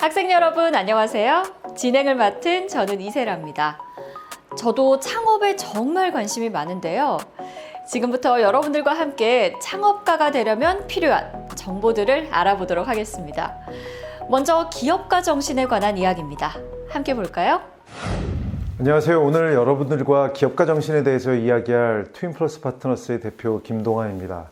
학생 여러분 안녕하세요. 진행을 맡은 저는 이세라입니다. 저도 창업에 정말 관심이 많은데요. 지금부터 여러분들과 함께 창업가가 되려면 필요한 정보들을 알아보도록 하겠습니다. 먼저 기업가 정신에 관한 이야기입니다. 함께 볼까요? 안녕하세요. 오늘 여러분들과 기업가 정신에 대해서 이야기할 트윈플러스 파트너스의 대표 김동환입니다.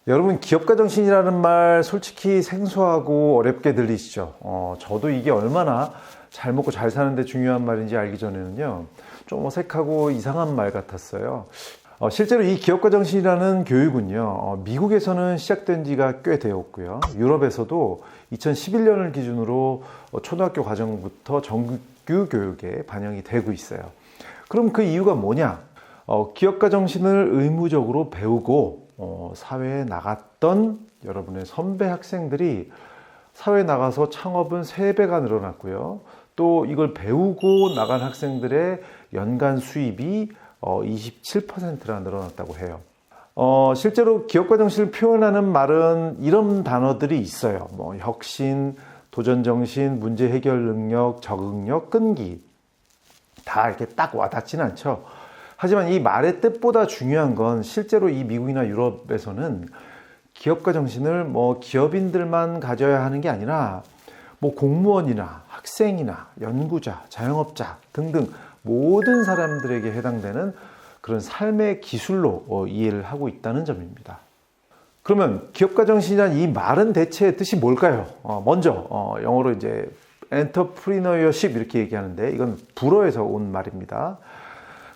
여러분, 기업가 정신이라는 말 솔직히 생소하고 어렵게 들리시죠? 저도 이게 얼마나 잘 먹고 잘 사는데 중요한 말인지 알기 전에는요, 좀 어색하고 이상한 말 같았어요. 실제로 이 기업가 정신이라는 교육은요, 미국에서는 시작된 지가 꽤 되었고요. 유럽에서도 2011년을 기준으로 초등학교 과정부터 정규 교육에 반영이 되고 있어요. 그럼 그 이유가 뭐냐? 기업가 정신을 의무적으로 배우고 사회에 나갔던 여러분의 선배 학생들이 사회에 나가서 창업은 3배가 늘어났고요. 또 이걸 배우고 나간 학생들의 연간 수입이 27%나 늘어났다고 해요. 실제로 기업가 정신을 표현하는 말은 이런 단어들이 있어요. 혁신, 도전 정신, 문제 해결 능력, 적응력, 끈기. 다 이렇게 딱 와닿지는 않죠. 하지만 이 말의 뜻보다 중요한 건 실제로 이 미국이나 유럽에서는 기업가 정신을 기업인들만 가져야 하는 게 아니라 공무원이나 학생이나 연구자, 자영업자 등등 모든 사람들에게 해당되는 그런 삶의 기술로 이해를 하고 있다는 점입니다. 그러면 기업가 정신이란 이 말은 대체 뜻이 뭘까요? 먼저 영어로 이제 entrepreneurship 이렇게 얘기하는데 이건 불어에서 온 말입니다.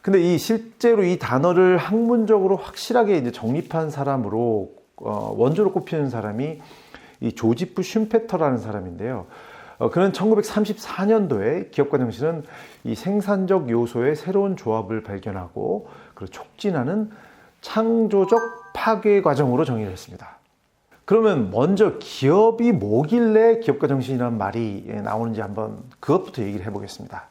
근데 실제로 이 단어를 학문적으로 확실하게 이제 정립한 사람으로 원조로 꼽히는 사람이 이 조지프 슌페터라는 사람인데요. 그는 1934년도에 기업가 정신은 이 생산적 요소의 새로운 조합을 발견하고 그리고 촉진하는 창조적 파괴 과정으로 정의를 했습니다. 그러면 먼저 기업이 뭐길래 기업가 정신이라는 말이 나오는지 한번 그것부터 얘기를 해보겠습니다.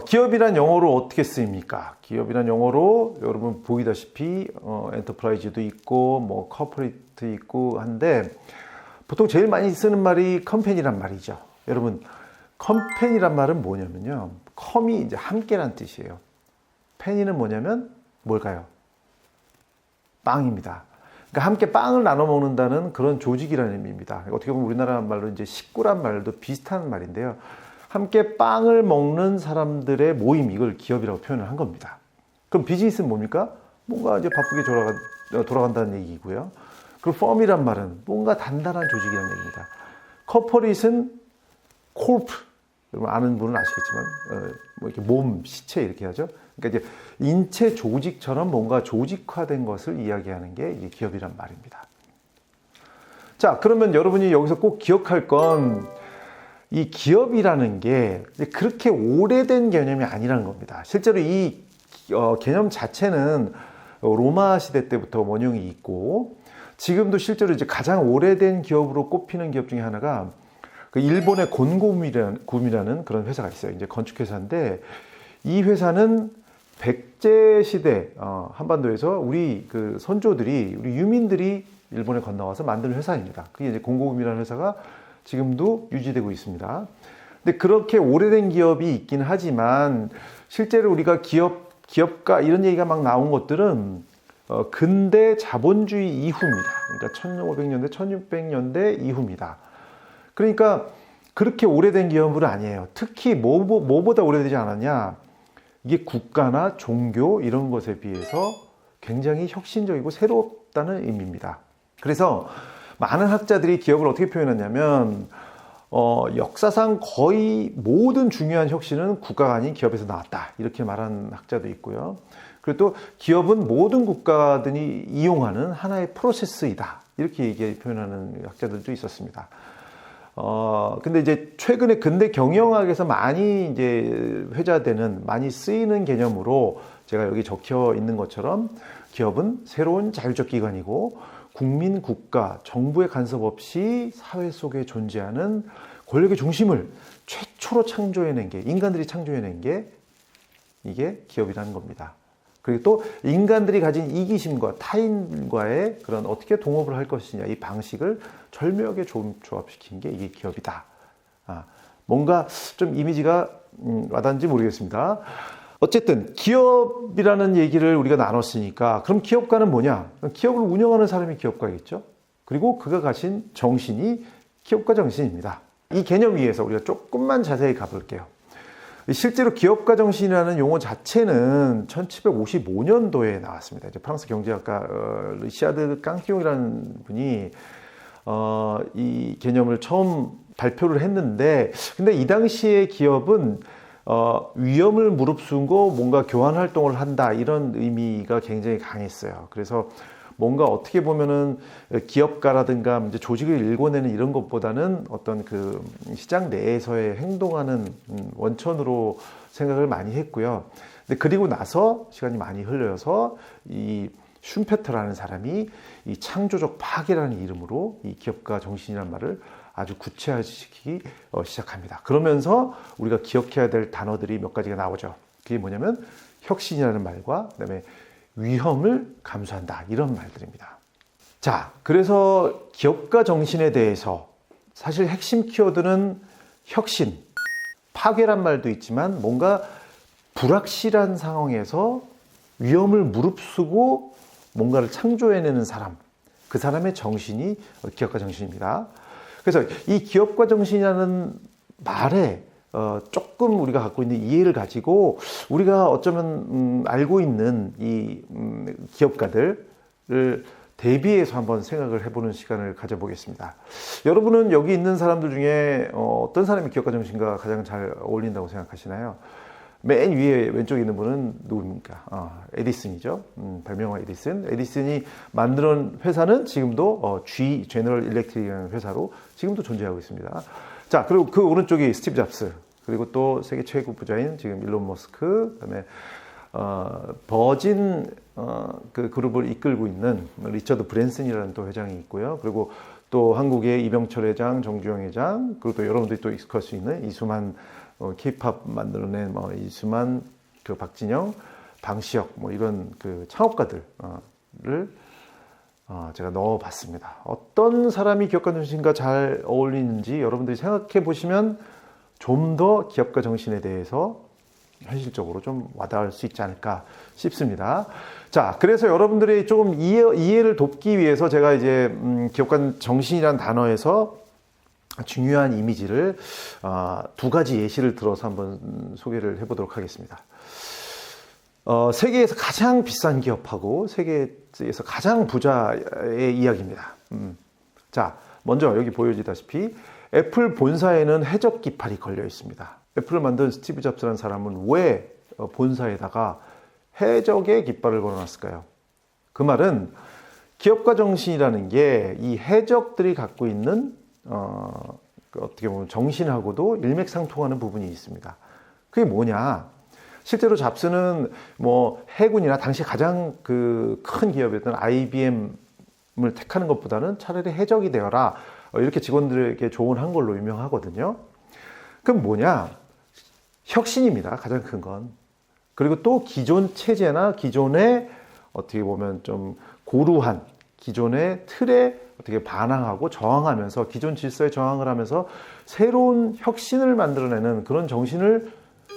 기업이란 영어로 어떻게 쓰입니까? 기업이란 영어로 여러분 보이다시피 엔터프라이즈도 있고 커퍼레이트 있고 한데 보통 제일 많이 쓰는 말이 컴퍼니란 말이죠. 여러분, 컴퍼니란 말은 뭐냐면요, 컴이 이제 함께란 뜻이에요. 페니는 뭐냐면 뭘까요? 빵입니다. 그러니까 함께 빵을 나눠 먹는다는 그런 조직이라는 의미입니다. 어떻게 보면 우리나라 말로 이제 식구란 말도 비슷한 말인데요. 함께 빵을 먹는 사람들의 모임, 이걸 기업이라고 표현을 한 겁니다. 그럼 비즈니스는 뭡니까? 뭔가 이제 바쁘게 돌아간다는 얘기고요. 그리고 펌이란 말은 뭔가 단단한 조직이라는 얘기입니다. 커퍼레이트는 콜프, 여러분 아는 분은 아시겠지만 이렇게 몸, 시체 이렇게 하죠. 그러니까 이제 인체 조직처럼 뭔가 조직화된 것을 이야기하는 게 이게 기업이란 말입니다. 자, 그러면 여러분이 여기서 꼭 기억할 건 이 기업이라는 게 그렇게 오래된 개념이 아니라는 겁니다. 실제로 이 개념 자체는 로마 시대 때부터 원형이 있고 지금도 실제로 이제 가장 오래된 기업으로 꼽히는 기업 중에 하나가 그 일본의 곤고움이라는 그런 회사가 있어요. 이제 건축회사인데 이 회사는 백제 시대 한반도에서 우리 그 선조들이 우리 유민들이 일본에 건너와서 만든 회사입니다. 그게 이제 곤고움이라는 회사가 지금도 유지되고 있습니다. 근데 그렇게 오래된 기업이 있긴 하지만 실제로 우리가 기업가 이런 얘기가 막 나온 것들은 근대 자본주의 이후입니다. 그러니까 1500년대, 1600년대 이후입니다. 그러니까 그렇게 오래된 기업은 아니에요. 특히 뭐보다 오래되지 않았냐? 이게 국가나 종교 이런 것에 비해서 굉장히 혁신적이고 새롭다는 의미입니다. 그래서 많은 학자들이 기업을 어떻게 표현하냐면 역사상 거의 모든 중요한 혁신은 국가가 아닌 기업에서 나왔다 이렇게 말하는 학자도 있고요. 그리고 또 기업은 모든 국가들이 이용하는 하나의 프로세스이다 이렇게 표현하는 학자들도 있었습니다. 근데 이제 최근에 근대 경영학에서 많이 이제 회자되는 많이 쓰이는 개념으로 제가 여기 적혀 있는 것처럼 기업은 새로운 자율적 기관이고 국민, 국가, 정부의 간섭 없이 사회 속에 존재하는 권력의 중심을 최초로 창조해낸 게, 인간들이 창조해낸 게 이게 기업이라는 겁니다. 그리고 또 인간들이 가진 이기심과 타인과의 그런 어떻게 동업을 할 것이냐 이 방식을 절묘하게 조합시킨 게 이게 기업이다. 뭔가 좀 이미지가 와닿는지 모르겠습니다. 어쨌든 기업이라는 얘기를 우리가 나눴으니까 그럼 기업가는 뭐냐? 기업을 운영하는 사람이 기업가겠죠. 그리고 그가 가진 정신이 기업가 정신입니다. 이 개념 위에서 우리가 조금만 자세히 가볼게요. 실제로 기업가 정신이라는 용어 자체는 1755년도에 나왔습니다. 이제 프랑스 경제학가 르시아드 깡키옹이라는 분이 이 개념을 처음 발표를 했는데, 근데 이 당시의 기업은 위험을 무릅쓰고 뭔가 교환 활동을 한다, 이런 의미가 굉장히 강했어요. 그래서 뭔가 어떻게 보면은 기업가라든가 이제 조직을 일궈내는 이런 것보다는 어떤 그 시장 내에서의 행동하는 원천으로 생각을 많이 했고요. 근데 그리고 나서 시간이 많이 흘러서 이 슌페터라는 사람이 이 창조적 파괴라는 이름으로 이 기업가 정신이라는 말을 아주 구체화시키기 시작합니다. 그러면서 우리가 기억해야 될 단어들이 몇 가지가 나오죠. 그게 뭐냐면 혁신이라는 말과 그다음에 위험을 감수한다, 이런 말들입니다. 자, 그래서 기업가 정신에 대해서 사실 핵심 키워드는 혁신, 파괴란 말도 있지만 뭔가 불확실한 상황에서 위험을 무릅쓰고 뭔가를 창조해내는 사람, 그 사람의 정신이 기업가 정신입니다. 그래서 이 기업가 정신이라는 말에 조금 우리가 갖고 있는 이해를 가지고 우리가 어쩌면 알고 있는 이 기업가들을 대비해서 한번 생각을 해보는 시간을 가져보겠습니다. 여러분은 여기 있는 사람들 중에 어떤 사람이 기업가 정신과 가장 잘 어울린다고 생각하시나요? 맨 위에 왼쪽에 있는 분은 누굽니까? 에디슨이죠. 발명왕 에디슨. 에디슨이 만든 회사는 지금도 G, 제너럴 일렉트릭이라는 회사로 지금도 존재하고 있습니다. 자, 그리고 그 오른쪽이 스티브 잡스, 그리고 또 세계 최고 부자인 지금 일론 머스크, 그다음에 버진 그 그룹을 이끌고 있는 리처드 브랜슨이라는 또 회장이 있고요. 그리고 또 한국의 이병철 회장, 정주영 회장, 그리고 또 여러분들이 또 익숙할 수 있는 이수만, K-팝 만들어낸 이수만, 그 박진영, 방시혁, 이런 그 창업가들을 제가 넣어봤습니다. 어떤 사람이 기업가 정신과 잘 어울리는지 여러분들이 생각해 보시면 좀 더 기업가 정신에 대해서 현실적으로 좀 와닿을 수 있지 않을까 싶습니다. 자, 그래서 여러분들이 조금 이해를 돕기 위해서 제가 이제 기업가 정신이라는 단어에서 중요한 이미지를 두 가지 예시를 들어서 한번 소개를 해보도록 하겠습니다. 세계에서 가장 비싼 기업하고 세계에서 가장 부자의 이야기입니다. 자, 먼저 여기 보여지다시피 애플 본사에는 해적 깃발이 걸려 있습니다. 애플을 만든 스티브 잡스라는 사람은 왜 본사에다가 해적의 깃발을 걸어놨을까요? 그 말은 기업가 정신이라는 게 이 해적들이 갖고 있는 어떻게 보면 정신하고도 일맥상통하는 부분이 있습니다. 그게 뭐냐? 실제로 잡스는 해군이나 당시 가장 그 큰 기업이었던 IBM을 택하는 것보다는 차라리 해적이 되어라, 이렇게 직원들에게 조언한 걸로 유명하거든요. 그럼 뭐냐? 혁신입니다. 가장 큰 건. 그리고 또 기존 체제나 기존의 어떻게 보면 좀 고루한 기존의 틀에 어떻게 반항하고 저항하면서 기존 질서에 저항을 하면서 새로운 혁신을 만들어내는 그런 정신을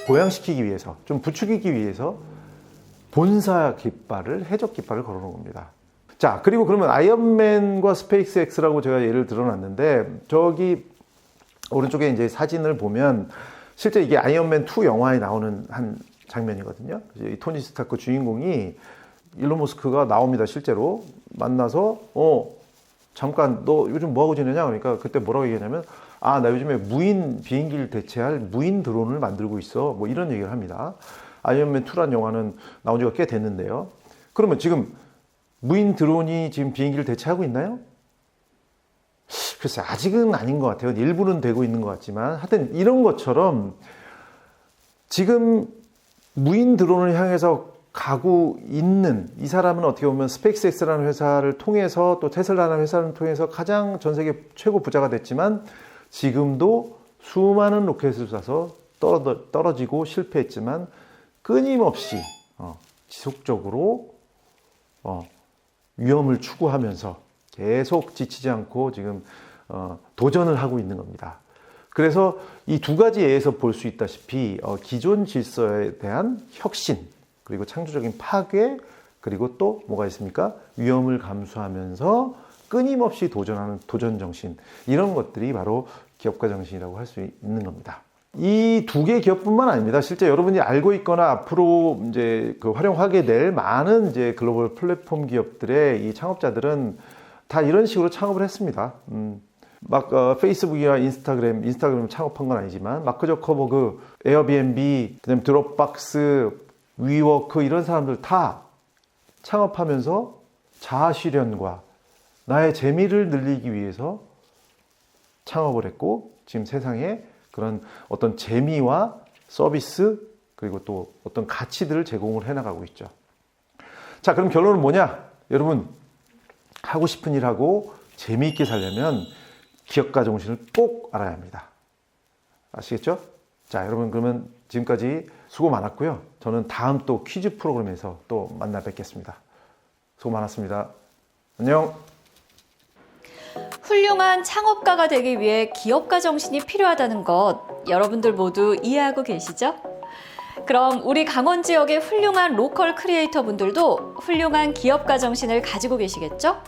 고양시키기 위해서, 좀 부추기기 위해서 본사 깃발을, 해적 깃발을 걸어놓은 겁니다. 자, 그리고 그러면 아이언맨과 스페이스 X라고 제가 예를 들어놨는데, 저기 오른쪽에 이제 사진을 보면 실제 이게 아이언맨 2 영화에 나오는 한 장면이거든요. 이 토니 스타크 주인공이 일론 머스크가 나옵니다. 실제로 만나서 잠깐 너 요즘 뭐하고 지내냐? 그러니까 그때 뭐라고 얘기하냐면 나 요즘에 무인 비행기를 대체할 무인 드론을 만들고 있어. 이런 얘기를 합니다. 아이언맨 2란 영화는 나온 지가 꽤 됐는데요. 그러면 지금 무인 드론이 지금 비행기를 대체하고 있나요? 글쎄, 아직은 아닌 것 같아요. 일부는 되고 있는 것 같지만 하여튼 이런 것처럼 지금 무인 드론을 향해서 가고 있는 이 사람은 어떻게 보면 스페이스X라는 회사를 통해서 또 테슬라라는 회사를 통해서 가장 전 세계 최고 부자가 됐지만 지금도 수많은 로켓을 쏴서 떨어지고 실패했지만 끊임없이 지속적으로 위험을 추구하면서 계속 지치지 않고 지금 도전을 하고 있는 겁니다. 그래서 이 두 가지 예에서 볼 수 있다시피 기존 질서에 대한 혁신, 그리고 창조적인 파괴, 그리고 또 뭐가 있습니까? 위험을 감수하면서 끊임없이 도전하는 도전 정신, 이런 것들이 바로 기업가 정신이라고 할 수 있는 겁니다. 이 두 개의 기업뿐만 아닙니다. 실제 여러분이 알고 있거나 앞으로 이제 활용하게 될 많은 이제 글로벌 플랫폼 기업들의 이 창업자들은 다 이런 식으로 창업을 했습니다. 페이스북이나 인스타그램 창업한 건 아니지만 마크 저커버그, 에어비앤비, 그다음에 드롭박스, 위워크 이런 사람들 다 창업하면서 자아 실현과 나의 재미를 늘리기 위해서 창업을 했고 지금 세상에 그런 어떤 재미와 서비스 그리고 또 어떤 가치들을 제공을 해나가고 있죠. 자, 그럼 결론은 뭐냐? 여러분, 하고 싶은 일 하고 재미있게 살려면 기업가 정신을 꼭 알아야 합니다. 아시겠죠? 자, 여러분, 그러면 지금까지 수고 많았고요. 저는 다음 또 퀴즈 프로그램에서 또 만나 뵙겠습니다. 수고 많았습니다. 안녕. 훌륭한 창업가가 되기 위해 기업가 정신이 필요하다는 것 여러분들 모두 이해하고 계시죠? 그럼 우리 강원 지역의 훌륭한 로컬 크리에이터 분들도 훌륭한 기업가 정신을 가지고 계시겠죠?